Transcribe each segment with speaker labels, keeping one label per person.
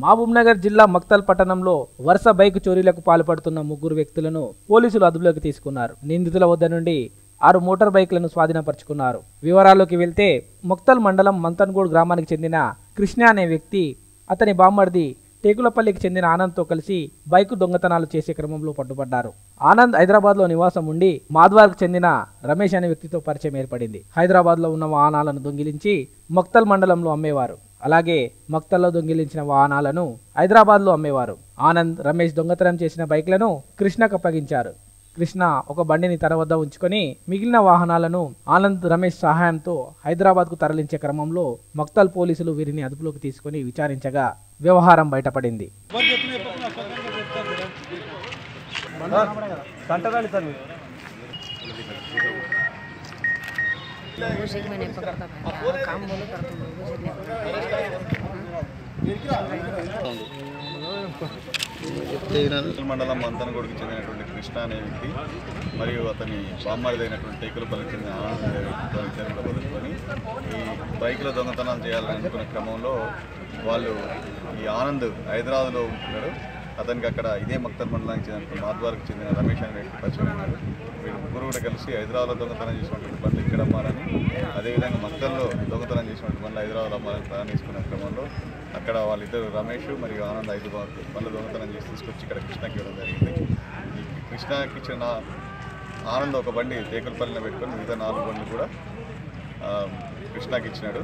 Speaker 1: మహబూబ్నగర్ జిల్లా మక్తల్ పట్టణంలో వరుస బైక్ చోరీలకు పాల్పడుతున్న ముగ్గురు వ్యక్తులను పోలీసులు అదుపులోకి తీసుకున్నారు. నిందితుల వద్ద నుండి 6 మోటార్ బైక్లను స్వాధీనపరుచుకున్నారు. వివరాల్లోకి వెళ్తే మక్తల్ మండలం మంతన్గూడ్ గ్రామానికి చెందిన కృష్ణ అనే వ్యక్తి అతని బామ్మర్ది టేకులపల్లికి చెందిన ఆనంద్తో కలిసి బైకు దొంగతనాలు చేసే క్రమంలో పట్టుబడ్డారు. ఆనంద్ హైదరాబాద్లో నివాసం ఉండి మాధ్వార్కు చెందిన రమేష్ అనే వ్యక్తితో పరిచయం ఏర్పడింది. హైదరాబాద్లో ఉన్న వాహనాలను దొంగిలించి మక్తల్ మండలంలో అమ్మేవారు. అలాగే మక్తల్లో దొంగిలించిన వాహనాలను హైదరాబాద్లో అమ్మేవారు. ఆనంద్, రమేష్ దొంగతనం చేసిన బైక్లను కృష్ణకు అప్పగించారు. కృష్ణ ఒక బండిని తన వద్ద ఉంచుకొని మిగిలిన వాహనాలను ఆనంద్, రమేష్ సహాయంతో హైదరాబాద్కు తరలించే క్రమంలో మక్తల్ పోలీసులు వీరిని అదుపులోకి తీసుకుని విచారించగా వ్యవహారం బయటపడింది.
Speaker 2: మండలం మంతన్గూడ్కి చెందినటువంటి కృష్ణ అనే వ్యక్తి మరియు అతని బామ్మరిదైనటువంటి టేకులపల్లికి చెందిన ఆనంద్ ఇద్దరు వదులుకొని ఈ బైక్లో దొంగతనాలు చేయాలని అనుకునే క్రమంలో వాళ్ళు ఈ ఆనంద్ హైదరాబాద్లో ఉంటున్నాడు. అతనికి అక్కడ ఇదే మక్తల్ మండలానికి చెందిన మాధ్వార్కు చెందిన రమేష్ అనే వ్యక్తి పరిచయం అయినాడు. వీళ్ళు ముగ్గురు కూడా కలిసి హైదరాబాద్లో దొంగతనం చేసినటువంటి బండ్లు ఇక్కడ అమ్మాలని, అదేవిధంగా మక్తల్లో దొంగతనం చేసినటువంటి బండ్లు హైదరాబాద్లో అమ్మాలని ప్లాన్ తీసుకునే క్రమంలో అక్కడ వాళ్ళిద్దరు రమేష్ మరియు ఆనంద్ 5 బండ్లు దొంగతనం చేసి తీసుకొచ్చి ఇక్కడ కృష్ణకి ఇవ్వడం జరిగింది. ఈ కృష్ణకి ఇచ్చిన ఆనంద్ ఒక బండి టేకులపల్లిని పెట్టుకొని మిగతా 4 బండ్లు కూడా కృష్ణకి ఇచ్చినాడు.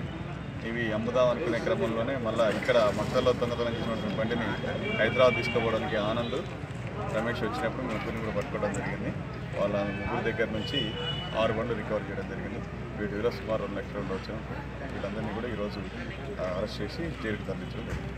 Speaker 2: ఇవి అమ్ముదాం అనుకునే క్రమంలోనే మళ్ళీ ఇక్కడ మక్తల్లో దొంగతనం చేసినటువంటి బండిని హైదరాబాద్ తీసుకుపోవడానికి ఆనంద్, రమేష్ వచ్చినప్పుడు ముగ్గురిని కూడా పట్టుకోవడం జరిగింది. వాళ్ళ ముగ్గురు దగ్గర నుంచి 6 బండ్లు రికవర్ చేయడం జరిగింది. వీటి విలువ సుమారు 2 లక్షల వచ్చాము. వీళ్ళందరినీ కూడా ఈరోజు అరెస్ట్ చేసి జైలుకి తరలించడం జరిగింది.